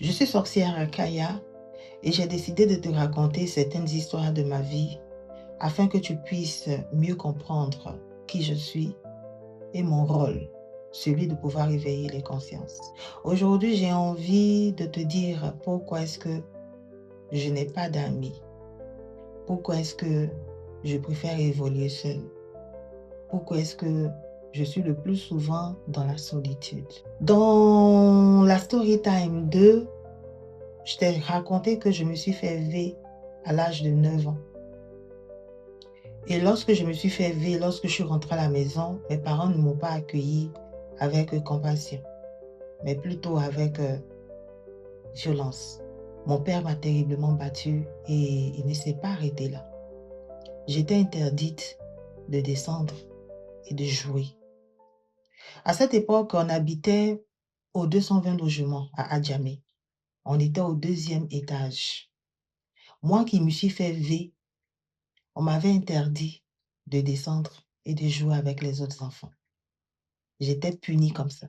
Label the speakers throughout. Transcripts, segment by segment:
Speaker 1: Je suis sorcière Kaya et j'ai décidé de te raconter certaines histoires de ma vie afin que tu puisses mieux comprendre qui je suis et mon rôle, celui de pouvoir éveiller les consciences. Aujourd'hui, j'ai envie de te dire pourquoi est-ce que je n'ai pas d'amis, pourquoi est-ce que je préfère évoluer seule, pourquoi est-ce que je suis le plus souvent dans la solitude. Dans la story time 2, je t'ai raconté que je me suis fait V à l'âge de 9 ans. Et lorsque je me suis fait V, lorsque je suis rentrée à la maison, mes parents ne m'ont pas accueilli avec compassion, mais plutôt avec violence. Mon père m'a terriblement battue et il ne s'est pas arrêté là. J'étais interdite de descendre et de jouer. À cette époque, on habitait au 220 logements à Adjamé. On était au 2e étage. Moi qui me suis fait V, on m'avait interdit de descendre et de jouer avec les autres enfants. J'étais punie comme ça.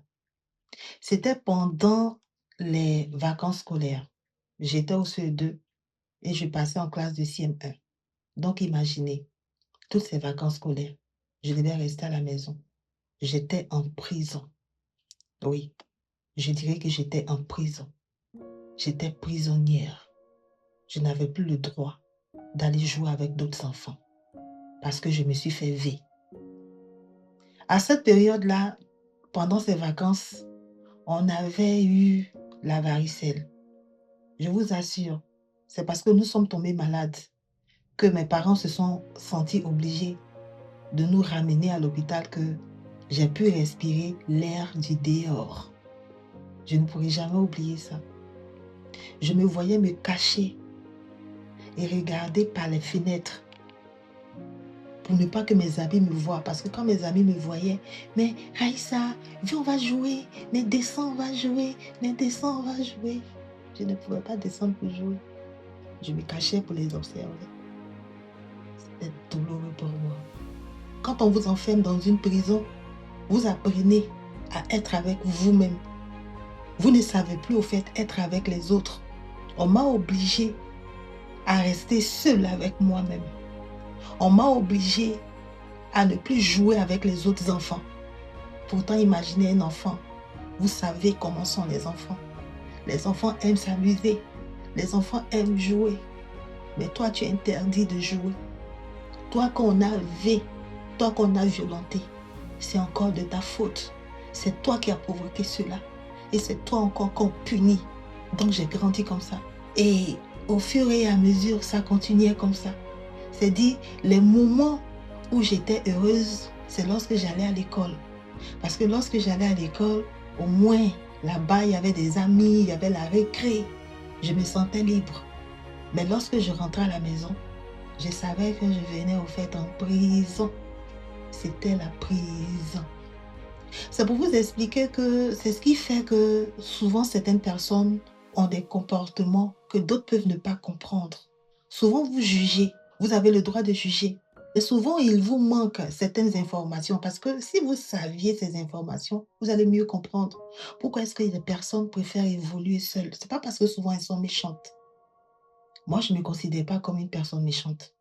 Speaker 1: C'était pendant les vacances scolaires. J'étais au CE2 et je passais en classe de CM1. Donc imaginez, toutes ces vacances scolaires, je devais rester à la maison. J'étais en prison. Oui, je dirais que j'étais en prison. J'étais prisonnière. Je n'avais plus le droit d'aller jouer avec d'autres enfants parce que je me suis fait V. À cette période-là, pendant ces vacances, on avait eu la varicelle. Je vous assure, c'est parce que nous sommes tombés malades que mes parents se sont sentis obligés de nous ramener à l'hôpital que j'ai pu respirer l'air du dehors. Je ne pourrai jamais oublier ça. Je me voyais me cacher et regarder par les fenêtres pour ne pas que mes amis me voient. Parce que quand mes amis me voyaient, mais Aïssa, viens, on va jouer, mais descends, on va jouer, mais descends, on va jouer. Je ne pouvais pas descendre pour jouer. Je me cachais pour les observer. C'était douloureux pour moi. Quand on vous enferme dans une prison, vous apprenez à être avec vous-même. Vous ne savez plus au fait être avec les autres. On m'a obligée à rester seule avec moi-même. On m'a obligée à ne plus jouer avec les autres enfants. Pourtant, imaginez un enfant. Vous savez comment sont les enfants. Les enfants aiment s'amuser. Les enfants aiment jouer. Mais toi, tu es interdit de jouer. Toi qu'on a V, toi qu'on a violenté, c'est encore de ta faute. C'est toi qui as provoqué cela. Et c'est toi encore qu'on punit. Donc j'ai grandi comme ça. Et au fur et à mesure, ça continuait comme ça. C'est dit, les moments où j'étais heureuse, c'est lorsque j'allais à l'école. Parce que lorsque j'allais à l'école, au moins là-bas, il y avait des amis, il y avait la récré. Je me sentais libre. Mais lorsque je rentrais à la maison, je savais que je venais au fait en prison. C'était la prison. C'est pour vous expliquer que c'est ce qui fait que souvent certaines personnes ont des comportements que d'autres peuvent ne pas comprendre. Souvent vous jugez, vous avez le droit de juger. Et souvent il vous manque certaines informations parce que si vous saviez ces informations, vous allez mieux comprendre. Pourquoi est-ce que les personnes préfèrent évoluer seules? C'est pas parce que souvent elles sont méchantes. Moi, je ne me considère pas comme une personne méchante.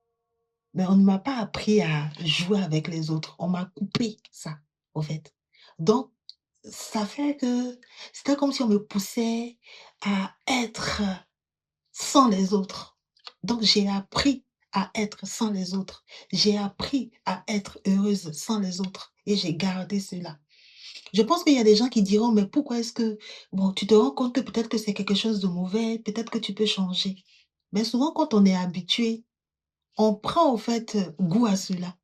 Speaker 1: Mais on ne m'a pas appris à jouer avec les autres. On m'a coupé ça, au fait. Donc, ça fait que c'était comme si on me poussait à être sans les autres. Donc, j'ai appris à être sans les autres. J'ai appris à être heureuse sans les autres. Et j'ai gardé cela. Je pense qu'il y a des gens qui diront, mais pourquoi est-ce que, bon, tu te rends compte que peut-être que c'est quelque chose de mauvais, peut-être que tu peux changer. Mais souvent, quand on est habitué, on prend au fait goût à cela.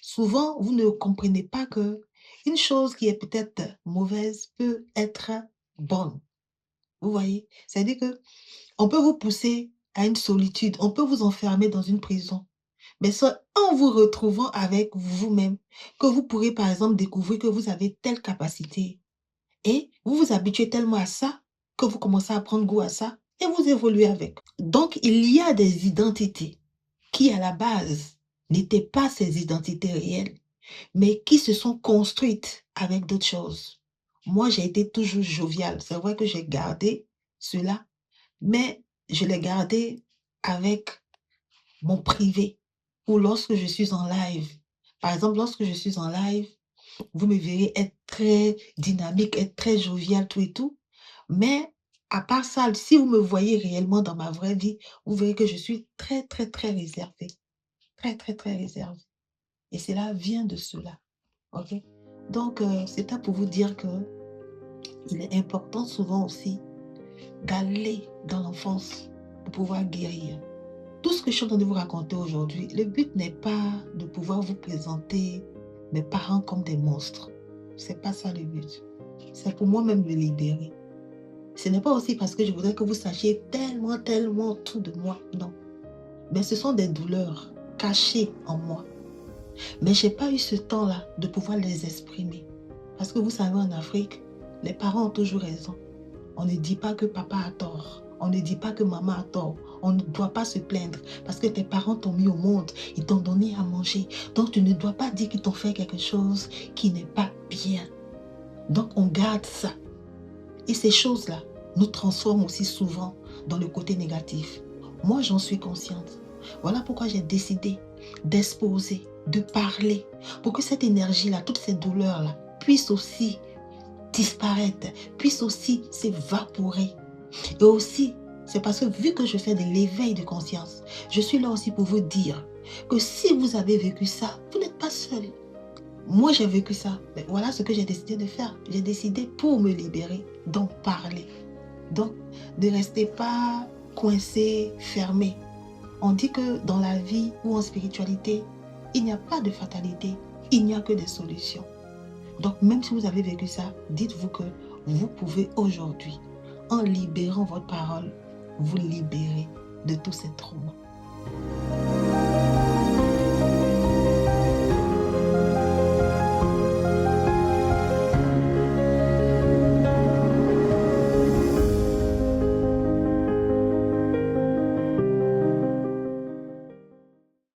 Speaker 1: Souvent, vous ne comprenez pas que une chose qui est peut-être mauvaise peut être bonne. Vous voyez? C'est-à-dire que on peut vous pousser à une solitude, on peut vous enfermer dans une prison. Mais c'est en vous retrouvant avec vous-même que vous pourrez, par exemple, découvrir que vous avez telle capacité. Et vous vous habituez tellement à ça que vous commencez à prendre goût à ça et vous évoluez avec. Donc, il y a des identités qui, à la base, n'étaient pas ces identités réelles, mais qui se sont construites avec d'autres choses. Moi, j'ai été toujours joviale. C'est vrai que j'ai gardé cela mais je l'ai gardé avec mon privé ou lorsque je suis en live. Par exemple, lorsque je suis en live, vous me verrez être très dynamique, être très jovial, tout et tout. Mais à part ça, si vous me voyez réellement dans ma vraie vie, vous verrez que je suis très, très, très réservée. Très, très, très réservée. Et cela vient de cela. OK? Donc, c'était pour vous dire que il est important souvent aussi d'aller dans l'enfance pour pouvoir guérir. Tout ce que je suis en train de vous raconter aujourd'hui, le but n'est pas de pouvoir vous présenter mes parents comme des monstres. C'est pas ça le but. C'est pour moi-même me libérer. Ce n'est pas aussi parce que je voudrais que vous sachiez tellement, tellement tout de moi. Non. Mais ce sont des douleurs cachées en moi. Mais je n'ai pas eu ce temps-là de pouvoir les exprimer. Parce que vous savez, en Afrique, les parents ont toujours raison. On ne dit pas que papa a tort. On ne dit pas que maman a tort. On ne doit pas se plaindre parce que tes parents t'ont mis au monde, ils t'ont donné à manger. Donc tu ne dois pas dire qu'ils t'ont fait quelque chose qui n'est pas bien. Donc on garde ça. Et ces choses-là nous transforment aussi souvent dans le côté négatif. Moi, j'en suis consciente. Voilà pourquoi j'ai décidé d'exposer, de parler, pour que cette énergie-là, toutes ces douleurs-là, puissent aussi disparaître, puissent aussi s'évaporer. Et aussi, c'est parce que vu que je fais de l'éveil de conscience, je suis là aussi pour vous dire que si vous avez vécu ça, vous n'êtes pas seul. Moi, j'ai vécu ça. Mais voilà ce que j'ai décidé de faire. J'ai décidé pour me libérer d'en parler. Donc, ne restez pas coincé, fermé. On dit que dans la vie ou en spiritualité, il n'y a pas de fatalité, il n'y a que des solutions. Donc, même si vous avez vécu ça, dites-vous que vous pouvez aujourd'hui, en libérant votre parole, vous libérer de tous ces traumas.